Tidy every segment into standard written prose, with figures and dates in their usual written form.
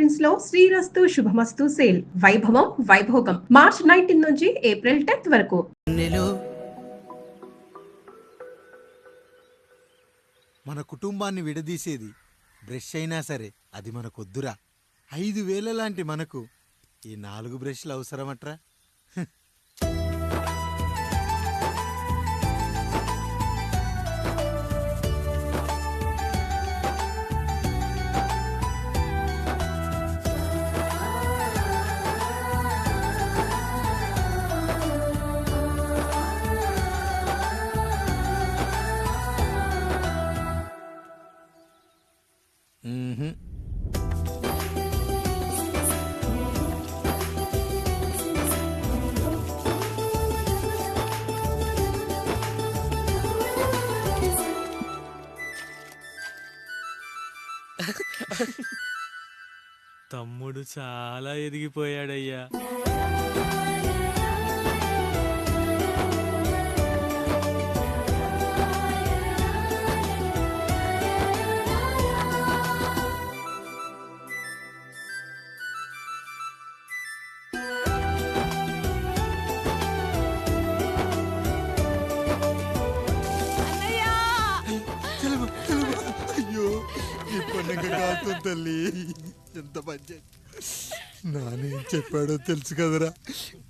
Prince లో శ్రీరస్తు శుభమస్తు sale వైభవం Vaibhogam March 19 నుంచి ఏప్రిల్ 10th వరకు. మన కుటుంబాన్ని విడదీసేది బ్రష్ అయినా సరే అది మనకొద్దురా. 5,000 లాంటి మనకు ఈ 4 బ్రష్లు అవసరమట్రా. తమ్ముడు చాలా ఎదిగిపోయాడయ్యా. అయ్యో ఈ పండుగ కాదు తల్లి, ఎంత మంచి నానేం చెప్పాడో తెలుసు కదరా.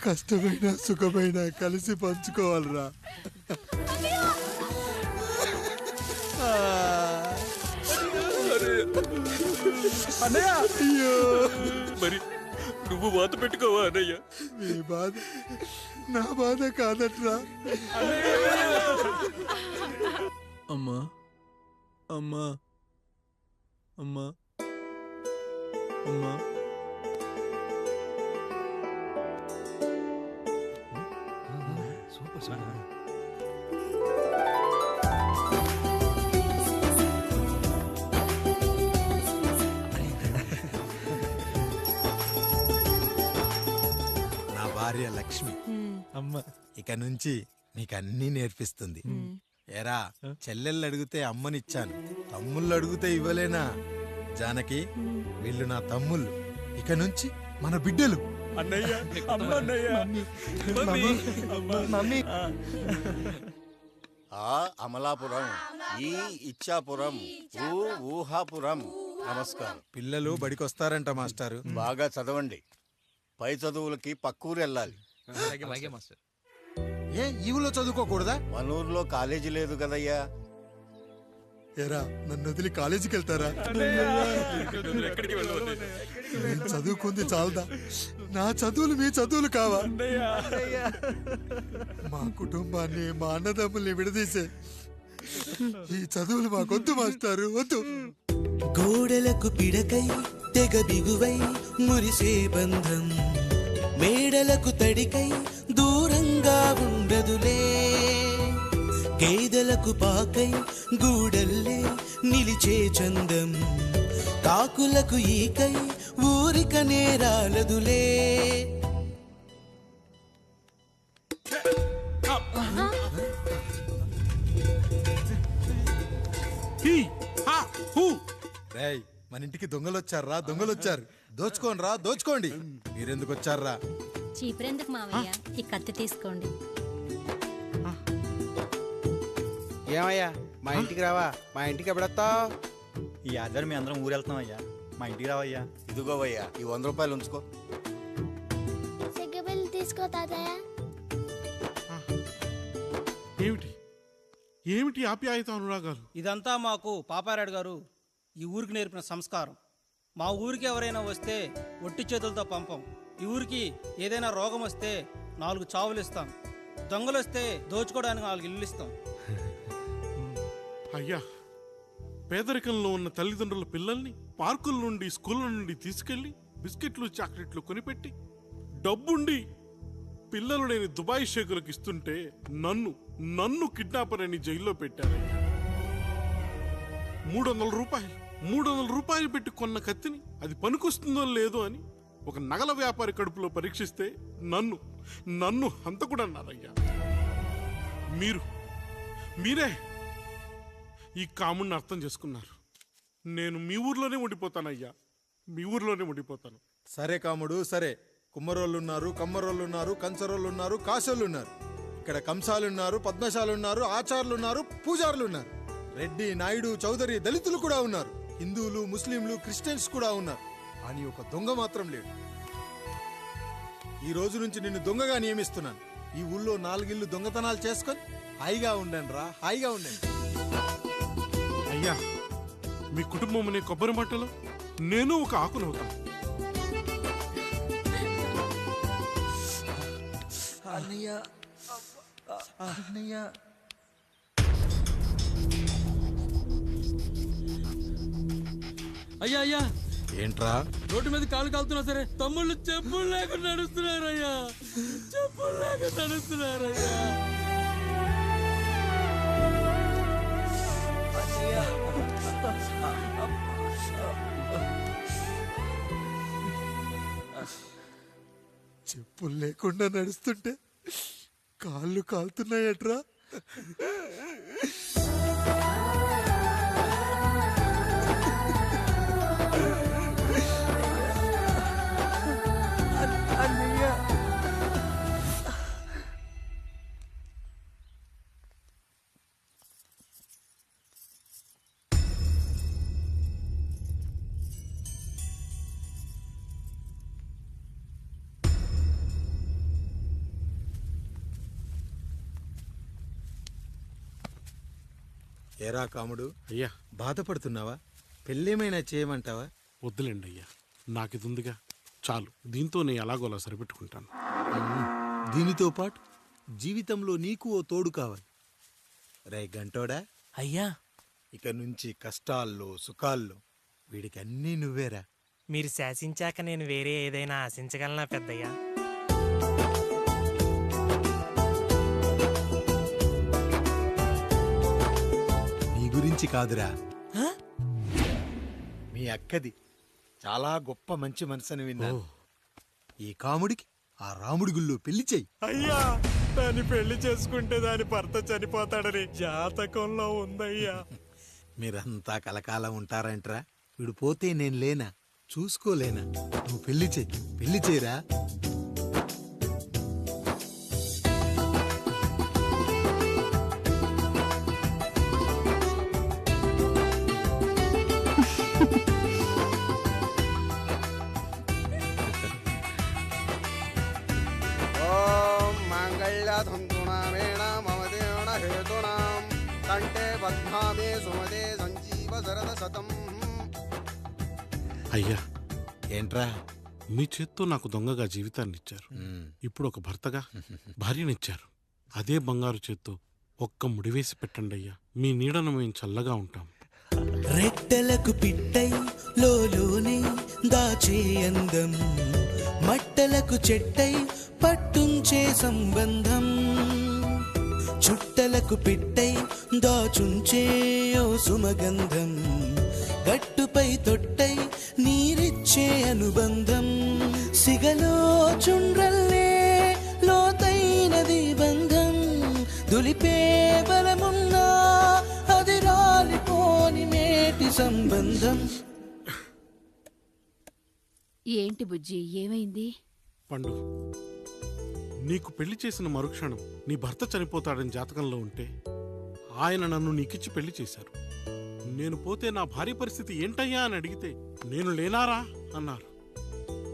కష్టమైన సుఖమైన కలిసి పంచుకోవాలరా. అయ్యో మరి నువ్వు వాత పెట్టుకోవా అన్నయ్య? మీ బాధ నా బాధ కాదట్రా. అమ్మా అమ్మా అమ్మా అమ్మా నా భార్య లక్ష్మి అమ్మ ఇక నుంచి నీకన్నీ నేర్పిస్తుంది. ఎరా చెల్లెళ్ళు అడిగితే అమ్మనిచ్చాను, తమ్ముళ్ళు అడిగితే ఇవ్వలేనా? జానకి వీళ్ళు నా తమ్ముళ్ళు, ఇక నుంచి మన బిడ్డలు. అన్నయ్య అమ్మ అన్నయ్య మమ్మీ ఆ అమలాపురం, ఈ ఇచ్చాపురం, ఊహాపురం. నమస్కారం. పిల్లలు బడికొస్తారంట మాస్టారు. బాగా చదవండి, పై చదువులకి పక్కూరు వెళ్ళాలి. ఏ ఈ ఊళ్ళో చదువుకోకూడదా? మన ఊర్లో కాలేజీ లేదు కదయ్యా. ఎరా నన్ను వదిలి కాలేజీకి వెళ్తారా? నేను చదువుకుంది చాలదా? నా చదువులు మీ చదువులు కావా? మా కుటుంబాన్ని మా అన్నదమ్ముల్ని విడదీసే ఈ చదువులు మాకొద్దు మాస్టారు, వద్దు. గోడలకు పిడకై తెగ బిగువై మురిసే బంధం, మేడలకు తడికై దూరంగా ఉండదులే. గేదెలకు పాకై గూడల్లే నిలిచే చందం, కాకులకు ఈకై ఊరిక నేరాలదులే. రేయ్ మన ఇంటికి దొంగలొచ్చారా? దొంగలొచ్చారు, దోచుకోండి రా, దోచుకోండి. మీరెందుకు వచ్చారా? చీపురెందుకు మావయ్య, ఈ కత్తి తీసుకోండి. ఏమయ్యా మా ఇంటికి రావా? మా ఇంటికి ఎప్పుడొస్తావు? ఈ ఆధారం మీ అందరం ఊరు వెళ్తున్నాం అయ్యా, మా ఇంటికి రావయ్యా. ఇదిగోవయ్యా ఈ 100 రూపాయలు ఉంచుకో. తీసుకో తాతయ్య. ఏమిటి ఏమిటి ఆప్యాయత అనురాగాలు? ఇదంతా మాకు పాపారాయుడు గారు ఈ ఊరికి నేర్పిన సంస్కారం. మా ఊరికి ఎవరైనా వస్తే ఒట్టి చేతులతో పంపం. ఈ ఊరికి ఏదైనా రోగం వస్తే 4 చావులు ఇస్తాం. దొంగలు వస్తే దోచుకోవడానికి 4 ఇల్లు ఇస్తాం. అయ్యా, పేదరికంలో ఉన్న తల్లిదండ్రుల పిల్లల్ని పార్కుల నుండి స్కూళ్ళ నుండి తీసుకెళ్లి బిస్కెట్లు చాక్లెట్లు కొనిపెట్టి డబ్బుండి పిల్లలు లేని దుబాయ్ షేకులకు ఇస్తుంటే నన్ను కిడ్నాపర్ అని జైల్లో పెట్టారయ్యా. 300 రూపాయలు పెట్టి కొన్న కత్తిని అది పనికొస్తుందో లేదో అని ఒక నగల వ్యాపారి కడుపులో పరీక్షిస్తే నన్ను హంతకుడన్నారయ్యా. మీరే ఈ కాముణ్ణి అర్థం చేసుకున్నారు. నేను మీ ఊర్లోనే ఉండిపోతానయ్యా, మీ ఊర్లోనే ఉండిపోతాను. సరే కాముడు సరే. కుమ్మరోళ్ళున్నారు, కమ్మరోళ్ళున్నారు, కంచరోళ్ళున్నారు, కాశోళ్ళున్నారు. ఇక్కడ కంసాలున్నారు, పద్మశాలున్నారు, ఆచార్యులున్నారు, పూజారులున్నారు. రెడ్డి, నాయుడు, చౌదరి, దళితులు కూడా ఉన్నారు. హిందువులు, ముస్లింలు, క్రిస్టియన్స్ కూడా ఉన్నారు. కానీ ఒక దొంగ మాత్రం లేడు. ఈ రోజు నుంచి నిన్ను దొంగగా నియమిస్తున్నాను. ఈ ఊళ్ళో 4 ఇళ్ళు దొంగతనాలు చేసుకొని హాయిగా ఉండండి రా, హాయిగా ఉండండి. అయ్యా, మీ కుటుంబం అనే కొబ్బరి మట్టలో నేను ఒక ఆకునవుతాను. అయ్యా అయ్యా, ఏంట్రా? రోడ్డు మీద కాలు కాలుతున్నా సరే తమ్ముళ్ళు చెప్పులు లేకుండా నడుస్తున్నారయ్యా, చెప్పులు లేకుండా నడుస్తున్నారయ్యా. చెప్పులు లేకుండా నడుస్తుంటే కాళ్ళు కాలుతున్నాయట్రా. ఏరా కాముడు, అయ్యా, బాధపడుతున్నావా? పెళ్ళేమైనా చేయమంటావా? వద్దులేండి అయ్యా, నాకిది ఉందిగా చాలు. దీంతో నేను ఎలాగోలా సరిపెట్టుకుంటాను. దీనితో పాటు జీవితంలో నీకు ఓ తోడు కావాలి. రే గంటోడా, అయ్యా, ఇక నుంచి కష్టాల్లో సుఖాల్లో వీడికి అన్నీ నువ్వేరా. మీరు శాసించాక నేను వేరే ఏదైనా ఆశించగలనా పెద్దయ్యా? నీ గురించి కాదురా, మీ అక్కది. చాలా గొప్ప మంచి మనసుని విన్నాను. ఈ కాముడికి ఆ రాముడి గుళ్ళో పెళ్లి చెయ్యి. అయ్యా, దాన్ని పెళ్లి చేసుకుంటే దాని భర్త చనిపోతాడని జాతకంలో ఉందయ్యా. మీరంతా కలకాలం ఉంటారంట్రా. వీడు పోతే నేను లేనా, చూసుకోలేనా? నువ్వు పెళ్లి చెయ్యి, పెళ్లి చేయరా. అయ్యా, ఏంట్రా? మీ చేత్తో నాకు దొంగగా జీవితాన్ని ఇచ్చారు. ఇప్పుడు ఒక భర్తగా భార్యనిచ్చారు. అదే బంగారు చేత్తో ఒక్క ముడివేసి పెట్టండి అయ్యా. మీ నీడను మేము చల్లగా ఉంటాం. రెట్టలకు పిట్టై లోలోనే దాచే అందం, మట్టలకు చెట్టై పట్టుంచే సంబంధం, చుట్టలకు పిట్టై దాచుంచే ఓ సుమగంధం, గట్టుపై తొట్టై నీరిచ్చే అనుబంధం, సిగలో చుండ్రల్లే లోతైనది బంధం, దులిపే బలమున్నా అది రాలిపోని మేటి సంబంధం. ఏంటి బుజ్జి, ఏమైంది? పండు, నీకు పెళ్లి చేసిన మరుక్షణం నీ భర్త చనిపోతాడని జాతకంలో ఉంటే ఆయన నన్ను నీకిచ్చి పెళ్లి చేశారు. నేను పోతే నా భార్య పరిస్థితి ఏంటయ్యా అని అడిగితే నేను లేనారా అన్నారు.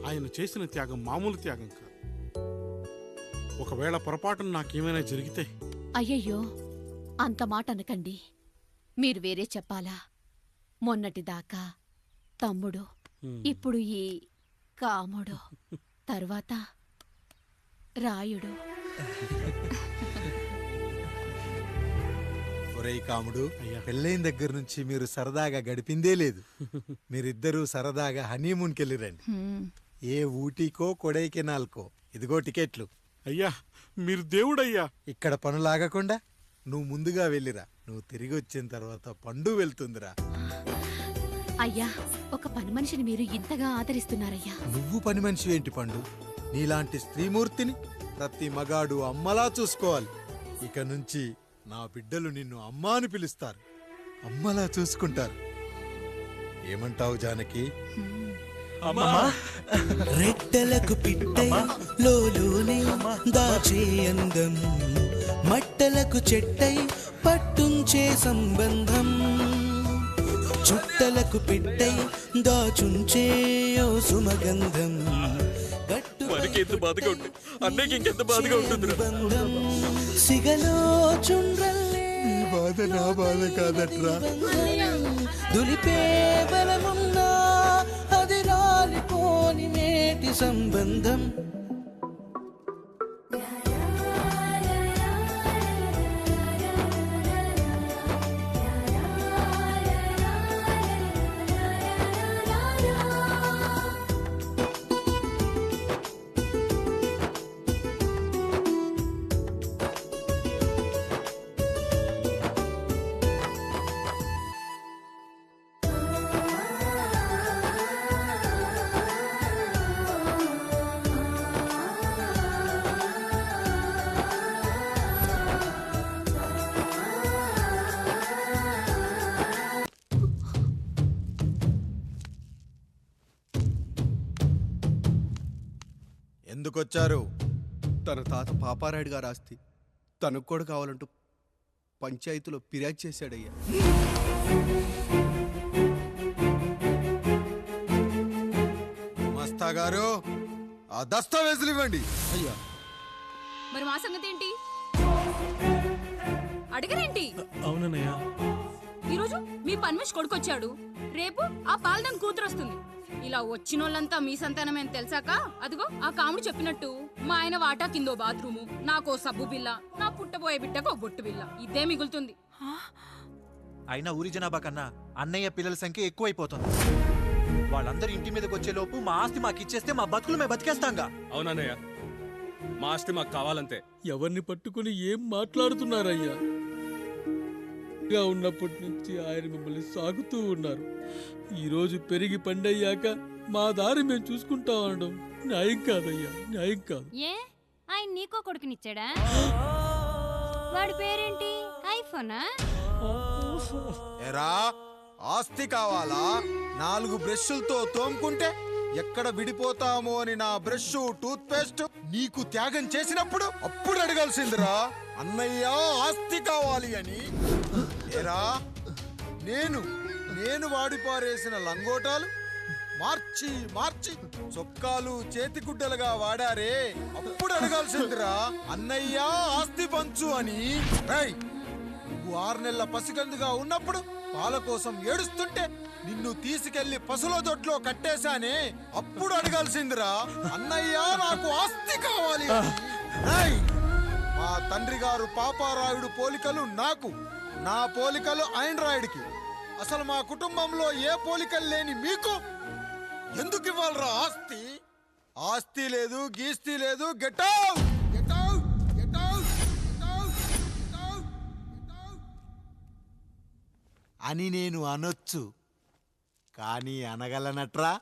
ఆయన చేసిన త్యాగం మామూలు త్యాగం కాదు. ఒకవేళ పొరపాటున నాకేమైనా జరిగితే? అయ్యయ్యో, అంత మాట అనకండి. మీరు వేరే చెప్పాలా? మొన్నటిదాకా తమ్ముడు, ఇప్పుడు ఈ కాముడు, తర్వాత రాయుడు. ఒరేయ్ కాముడు, అయ్యా. పెళ్ళైన దగ్గర నుంచి మీరు సరదాగా గడిపిందే లేదు. మీరిద్దరూ సరదాగా హనీమూన్కి వెళ్ళిరండి. ఏ ఊటీకో కొడైకెనాల్కో. ఇదిగో టికెట్లు. అయ్యా, మీరు దేవుడయ్యా. ఇక్కడ పనులాగకుండా నువ్వు ముందుగా వెళ్ళిరా. నువ్వు తిరిగి వచ్చిన తర్వాత పండు వెళ్తుందిరా. అయ్యా, ఒక పని మనిషిని మీరు ఇంతగా ఆదరిస్తున్నారయ్యా. నువ్వు పని మనిషి ఏంటి పండు? నీలాంటి స్త్రీమూర్తిని ప్రతి మగాడు అమ్మలా చూసుకోవాలి. ఇక నుంచి నా బిడ్డలు నిన్ను అమ్మా అని పిలుస్తారు, అమ్మలా చూసుకుంటారు. ఏమంటావు జానకి? రెట్టలకు పిట్టై లోలోనే దాచే అందం, మట్టలకు చెట్టై పట్టుంచే సంబంధం, చుట్టలకు పిట్టై దాచుంచే ఓ సుమగంధం, అనుబంధం, సిగలో చుండ్రల్లే బాధ నా బాధ కాదట్రా. దులిపే బలమున్నా అది రాలిపోని మేటి సంబంధం. ఎందుకొచ్చారు? తన తాత పాపారాయుడు గారు ఆస్తి తనకు కూడా కావాలంటూ పంచాయతీలో ఫిర్యాదు చేశాడయ్యా. మస్తా గారు, ఆ దస్తావేజులు ఇవ్వండి. అయ్యా మరి మా సంగతి ఏంటి? అడగరేంటి? అవునన్నయ్య. ఈరోజు మీ పన్మేష్ కొడుకొచ్చాడు, రేపు ఆ పాలదం కూతురు వస్తుంది. ఇలా వచ్చినోళ్ళంతా మీ సంతానమే అని తెలిసాక అదిగో ఆ కాముడు చెప్పినట్టు మా ఆయన వాటా కిందో బాత్రూము, నాకో సబ్బు బిల్ల, నా పుట్టబోయే బిడ్డకో బొట్టు బిల్ల, ఇదే మిగులుతుంది. అయినా ఊరి జనాభా కన్నా అన్నయ్య పిల్లల సంఖ్య ఎక్కువైపోతుంది. వాళ్ళందరూ ఇంటి మీదకి వచ్చేలోపు మా ఆస్తి మాకు ఇచ్చేస్తే మా బతుకులు మేము బతికేస్తాంగా. అవునన్నయ్య, మా ఆస్తి మాకు కావాలంతే. ఎవరిని పట్టుకుని ఏం మాట్లాడుతున్నారయ్యా? ఉన్నప్పటి నుంచి ఆయన మిమ్మల్ని సాగుతూ ఉన్నారు. ఈరోజు పెరిగి పండయ్యాక మా దారి మేము చూసుకుంటా ఉండడం న్యాయం కాదయ్యా, న్యాయం కాదు. ఏ ఆయన నీకో కొడుకునిచ్చాడా? వాడి పేరేంటి? ఐఫోనా? ఎరా, ఆస్తి కావాలా? 4 బ్రష్లతో తోముకుంటే ఎక్కడ విడిపోతామో అని నా బ్రష్ టూత్ పేస్ట్ నీకు త్యాగం చేసినప్పుడు అప్పుడు అడగాల్సిందిరా, అన్నయ్య ఆస్తి కావాలి అని. ఎరా, నేను వాడిపారేసిన లంగోటాలు మార్చి మార్చి చొక్కాలు చేతిగుడ్డలుగా వాడారే, అప్పుడు అడగాల్సిందిరా, అన్నయ్య ఆస్తి పంచు అని. నువ్వు 6 నెలల పసికందుగా ఉన్నప్పుడు పాల కోసం ఏడుస్తుంటే నిన్ను తీసుకెళ్లి పసుల దొడ్లో కట్టేశానే, అప్పుడు అడగాల్సిందిరా, అన్నయ్య నాకు ఆస్తి కావాలి అని. మా తండ్రి గారు పాపారాయుడు పోలికలు నాకు, నా పోలికలు ఆండ్రాయిడ్కి. అసలు మా కుటుంబంలో ఏ పోలికలు లేని మీకు ఎందుకు ఇవ్వాలరా ఆస్తి? ఆస్తి లేదు, గీస్తి లేదు. Get out, get out, get out, get out, get out, get out అని నేను అనొచ్చు, కానీ అనగలనట్రా?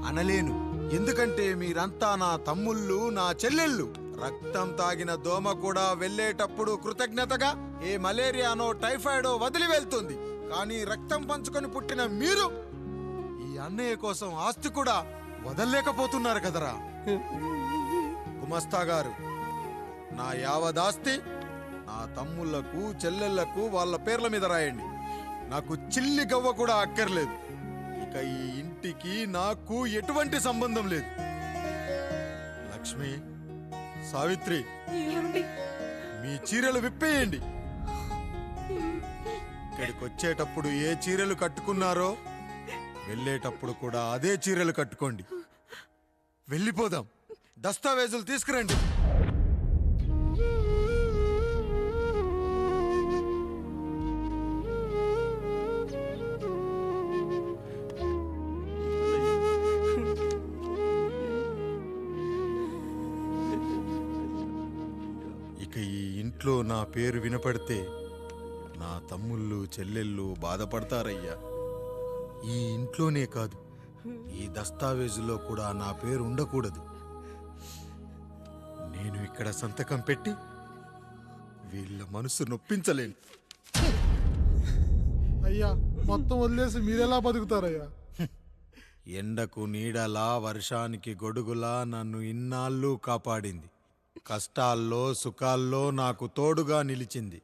అనలేను. ఎందుకంటే మీరంతా నా తమ్ముళ్ళు, నా చెల్లెళ్ళు. రక్తం తాగిన దోమ కూడా వెళ్ళేటప్పుడు కృతజ్ఞతగా ఏ మలేరియానో టైఫాయిడో వదిలి వెళ్తుంది. కానీ రక్తం పంచుకొని పుట్టిన మీరు ఈ అన్నయ్య కోసం ఆస్తి కూడా వదల్లేకపోతున్నారు కదరా. గుమస్తా గారు, నా యావదాస్తి నా తమ్ముళ్లకు, చెల్లెళ్లకు వాళ్ళ పేర్ల మీద రాయండి. నాకు చిల్లి గవ్వ కూడా అక్కర్లేదు. ఇక ఈ ఇంటికి నాకు ఎటువంటి సంబంధం లేదు. లక్ష్మి, సావిత్రి, మీ చీరలు విప్పేయండి. ఇక్కడికి వచ్చేటప్పుడు ఏ చీరలు కట్టుకున్నారో వెళ్ళేటప్పుడు కూడా అదే చీరలు కట్టుకోండి. వెళ్ళిపోదాం. దస్తావేజులు తీసుకురండి. ఇక ఈ ఇంట్లో నా పేరు వినపడితే నా తమ్ముళ్ళు, చెల్లెళ్ళు బాధపడతారయ్యా. ఈ ఇంట్లోనే కాదు, ఈ దస్తావేజులో కూడా నా పేరు ఉండకూడదు. నేను ఇక్కడ సంతకం పెట్టి వీళ్ళ మనసు నొప్పించలేను. అయ్యా, మొత్తం వదిలేసి మీరెలా బతుకుతారయ్యా? ఎండకు నీడలా, వర్షానికి గొడుగులా నన్ను ఇన్నాళ్ళు కాపాడింది. కష్టాల్లో సుఖాల్లో నాకు తోడుగా నిలిచింది.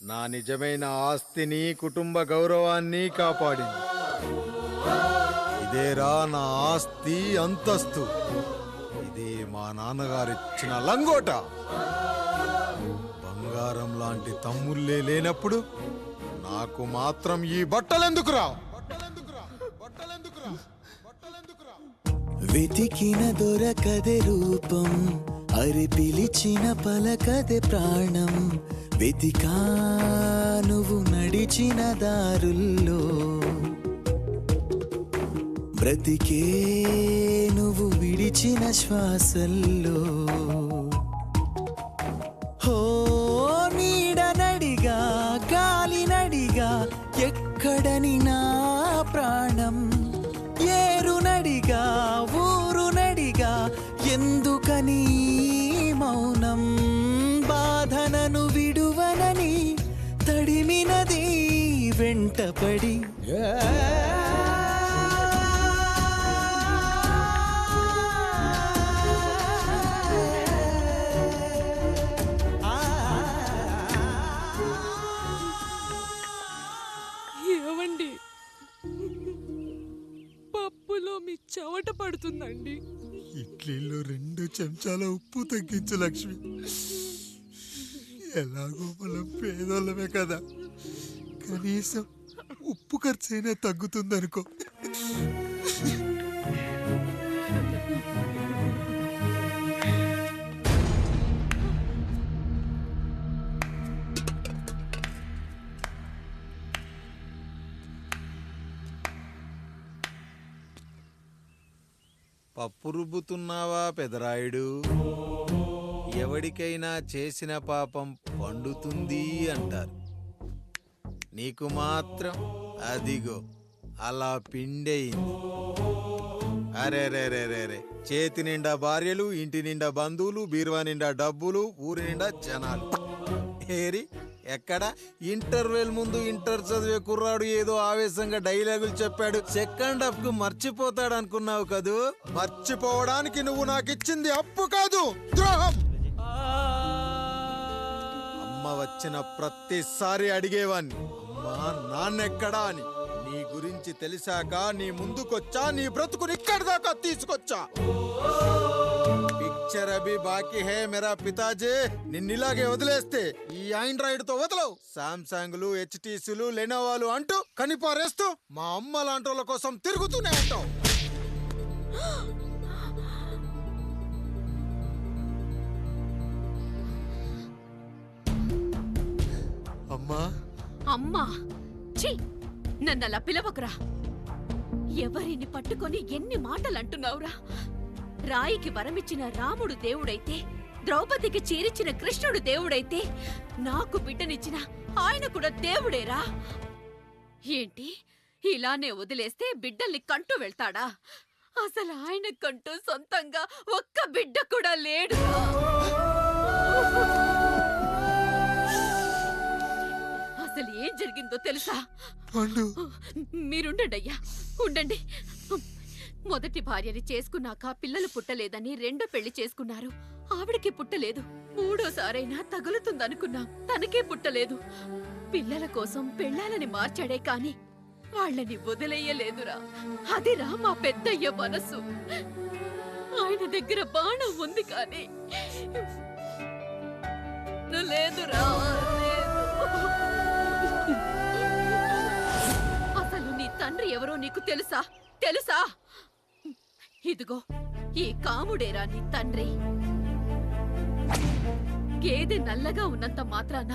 నా నిజమైన ఆస్తిని, కుటుంబ గౌరవాన్ని కాపాడింది. ఇదేరా నా ఆస్తి, అంతస్తు. ఇది మా నాన్నగారిచ్చిన లంగోట. బంగారం లాంటి తమ్ముళ్ళే లేనప్పుడు నాకు మాత్రం ఈ బట్టలెందుకురా? వెతికిన దొరకదే రూపం, అరి పిలిచిన పలకదే ప్రాణం. వెతికా నువ్వు నడిచిన దారుల్లో, బ్రతికే నువ్వు విడిచిన శ్వాసల్లో. హో నీడ నడిగా, గాలి నడిగా, ఎక్కడని నా ప్రాణం. ఏరు నడిగా, ఊరు నడిగా, ఎందుకని మౌనం. బాధనను విడువనని తడిమినది వెంటపడి. ఏవండి, పప్పులో మీ చెవట పడుతుందండి. ఇడ్లీలో 2 చెంచాల ఉప్పు తగ్గించు లక్ష్మి. ఎలాగో మనం పేదోళ్ళమే కదా, కనీసం ఉప్పు ఖర్చైనా తగ్గుతుందనుకో. పప్పు రుబ్బుతున్నావా పెదరాయుడు? ఎవడికైనా చేసిన పాపం పండుతుంది అంటారు. నీకు మాత్రం అదిగో అలా పిండయింది. అరే రే రే రే రే, చేతి నిండా భార్యలు, ఇంటి నిండా బంధువులు, బీరువా నిండా డబ్బులు, ఊరి నిండా జనాలు. ఏరి ఎక్కడ? ఇంటర్వెల్ ముందు ఇంటర్ చదివే కుర్రాడు ఏదో ఆవేశంగా డైలాగులు చెప్పాడు, సెకండ్ హాఫ్ కు మర్చిపోతాడు అనుకున్నావు కదూ? మర్చిపోవడానికి నువ్వు నాకు ఇచ్చింది అప్పు కాదు, ద్రోహం. అమ్మ వచ్చిన ప్రతిసారి అడిగేవాణ్ణి, అమ్మా నాన్నెక్కడా అని. నీ గురించి తెలిసాక నీ ముందుకొచ్చా, నీ బ్రతుకుని ఇక్కడి దాకా తీసుకొచ్చా. పిక్చర్ అభి బాకీ హే మేరా పితాజీ. నిన్నిలాగే వదిలేస్తే ఈ ఆండ్రాయిడ్ తో వదలవు. సామ్సంగ్లు, హెచ్టీసీలు, లెనోవాలు అంటూ కనిపారేస్తూ మా అమ్మ లాంటోళ్ళ కోసం తిరుగుతూనే ఉంటావు. అమ్మా అమ్మా, ఛీ, నన్నలా పిలవకురా. ఎవరిని పట్టుకొని ఎన్ని మాటలు అంటున్నావురా? రాయికి వరమిచ్చిన రాముడు దేవుడైతే, ద్రౌపదికి చీరిచ్చిన కృష్ణుడు దేవుడైతే, నాకు బిడ్డనిచ్చిన ఆయన కూడా దేవుడేరా. ఏంటి, ఇలానే వదిలేస్తే బిడ్డల్ని కంటూ వెళ్తాడా? అసలు ఆయన కంటూ సొంతంగా ఒక్క బిడ్డ కూడా లేడు. అసలు ఏం జరిగిందో తెలుసా? మీరుండండి అయ్యా, ఉండండి. మొదటి భార్యని చేసుకున్నాక పిల్లలు పుట్టలేదని రెండో పెళ్లి చేసుకున్నారు. ఆవిడకి పుట్టలేదు. మూడోసారైనా తగులుతుందనుకున్నాం, తనకే పుట్టలేదు. పిల్లల కోసం పెళ్ళాలని మార్చాడే కాని వాళ్ళని వదిలేయలేదురా. అదిరా మా పెద్దయ్య మనసు. ఆయన దగ్గర బాణం ఉంది కానీ లేదురా, లేదు. అసలు నీ తండ్రి ఎవరో నీకు తెలుసా? తెలుసా? ఇదిగో ఈ కాముడేరా నీ తండ్రి. గేదె నల్లగా ఉన్నంత మాత్రాన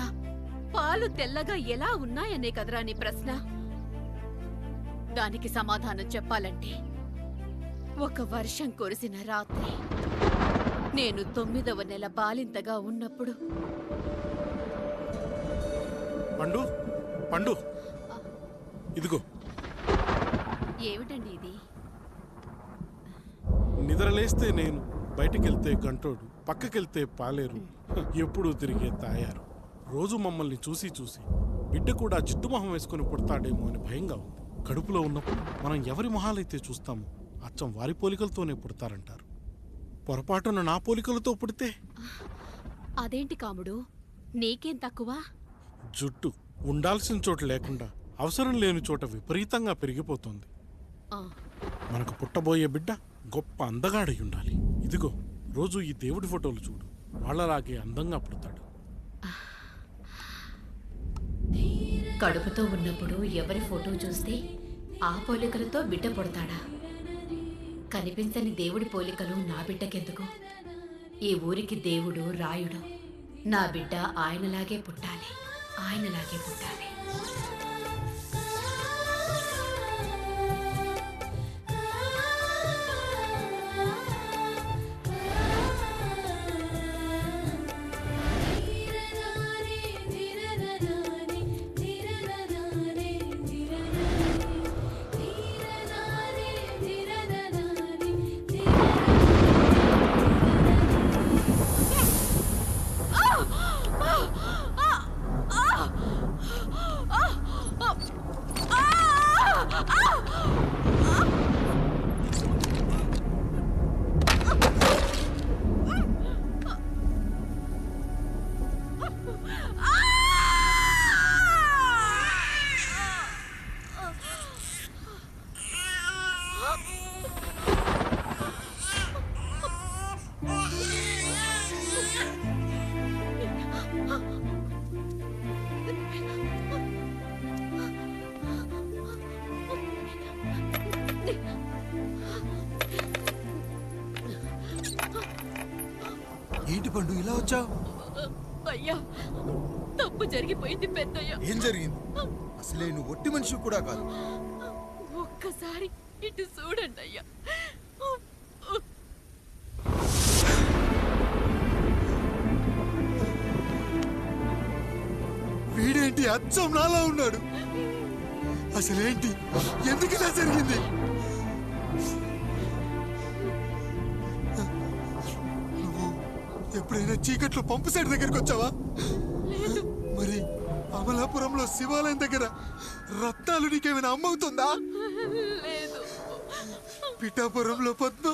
పాలు తెల్లగా ఎలా ఉన్నాయనే కదరా నీ ప్రశ్న. దానికి సమాధానం చెప్పాలంటే, ఒక వర్షం కురిసిన రాత్రి నేను 9వ నెల బాలింతగా ఉన్నప్పుడు. పండు పండు, ఇదిగో. ఏమిటండి ఇది? నిద్రలేస్తే నేను, బయటికెళ్తే గంటోడు, పక్కకెళ్తే పాలేరు, ఎప్పుడూ తిరిగే తాయారు. రోజు మమ్మల్ని చూసి చూసి బిడ్డ కూడా జిడ్డు మొహం వేసుకుని పుడతాడేమో అని భయంగా ఉంది. కడుపులో ఉన్నప్పుడు మనం ఎవరి మొహాలైతే చూస్తామో అచ్చం వారి పోలికలతోనే పుడతారంటారు. పొరపాటున నా పోలికలతో పుడితే అదేంటి కాముడు, నీకేం తక్కువ? జుట్టు ఉండాల్సిన చోట లేకుండా అవసరం లేని చోట విపరీతంగా పెరిగిపోతుంది. మనకు పుట్టబోయే బిడ్డ గొప్ప అందగాడై ఉండాలి. ఇదిగో రోజు ఈ దేవుడి ఫోటోలు చూడు, వాళ్ళలాగే అందంగా పుడతాడు. కడుపుతో ఉన్నప్పుడు ఎవరి ఫోటో చూస్తే ఆ పోలికలతో బిడ్డ పుడతాడా? కనిపించని దేవుడి పోలికలు నా బిడ్డకెందుకు? ఈ ఊరికి దేవుడు రాయుడు. నా బిడ్డ ఆయనలాగే పుట్టాలి, ఆయనలాగే పుట్టాలి. ఏంటి పండు ఇలా వచ్చావు? అయ్యా, తప్పు జరిగిపోయింది పెద్దయ్య. ఏం జరిగింది? అసలే నువ్వు ఒట్టి మనిషి కూడా కాదు. ఒక్కసారి ఇటు చూడండి అయ్యా. వీడేంటి అచ్చం నాలా ఉన్నాడు? అసలేంటి, ఎందుకు ఇలా జరిగింది? నువ్వు ఎప్పుడైనా చీకట్లో పంపు సైడ్ దగ్గరికి వచ్చావా? మరి అమలాపురంలో శివాలయం దగ్గర రత్నాలు నీకేమైనా అమ్మవుతుందా? పిఠాపురంలో పద్మ,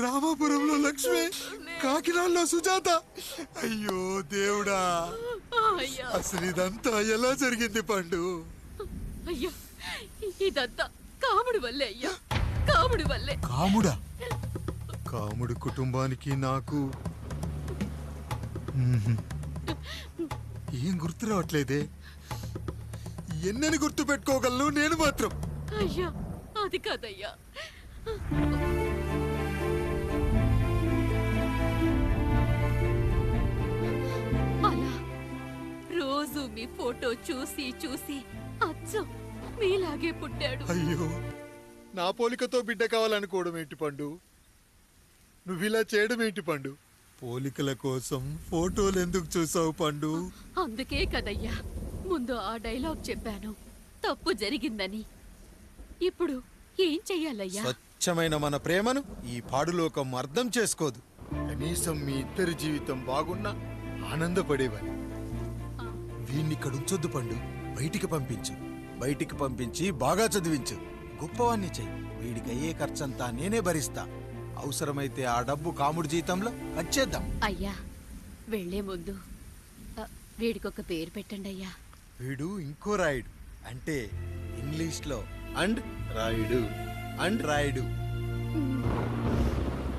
రామాపురంలో లక్ష్మి, కాకినాడలో సుజాత. అయ్యో దేవుడా, అసలు ఇదంతా ఎలా జరిగింది పండు? అయ్యా, ఇదంతా కాముడి వల్లే అయ్యా, కాముడి వల్లే. కాముడా? కాముడి కుటుంబానికి నాకు ఏం గుర్తు రావట్లేదే. ఎన్నని గుర్తు పెట్టుకోగలను నేను మాత్రం? అయ్యా, అది కాదయ్యా. అలా రోజు మీ ఫోటో చూసి చూసి అచ్చం మీలాగే పుట్టాడు. అయ్యో, నా పోలికతో బిడ్డ కావాలనుకోవడం ఏంటి పండు? నువ్విలా చేయడం ఏంటి పండు? పోలికల కోసం ఫోటోలు ఎందుకు చూసావు పండు? అందుకే కదయ్యా ముందు ఆ డైలాగ్ చెప్పాను, తప్పు జరిగిందని. ఇప్పుడు ఏం చెయ్యాలయ్యా? స్వచ్ఛమైన మన ప్రేమను ఈ పాడులోకం అర్థం చేసుకోదు. కనీసం మీ ఇద్దరి జీవితం బాగున్నా ఆనందపడేవాని. వీణ్ణి ఇక్కడ ఉంచొద్దు పండు, బయటికి పంపించు. బయటికి పంపించి బాగా చదివించు, గొప్పవాణ్ణి చెయ్యి. వీడికి అయ్యే ఖర్చంతా నేనే భరిస్తా. అవసరమైతే ఆ డబ్బు కాముడి జీతంలో వచ్చేద్దాం. అయ్యా, వెళ్లే ముందు వీడికొక పేరు పెట్టండి అయ్యా. వీడు ఇంకో రాయుడు, అంటే ఇంగ్లీష్ లో అండ్ రాయుడు, అండ్ రాయుడు.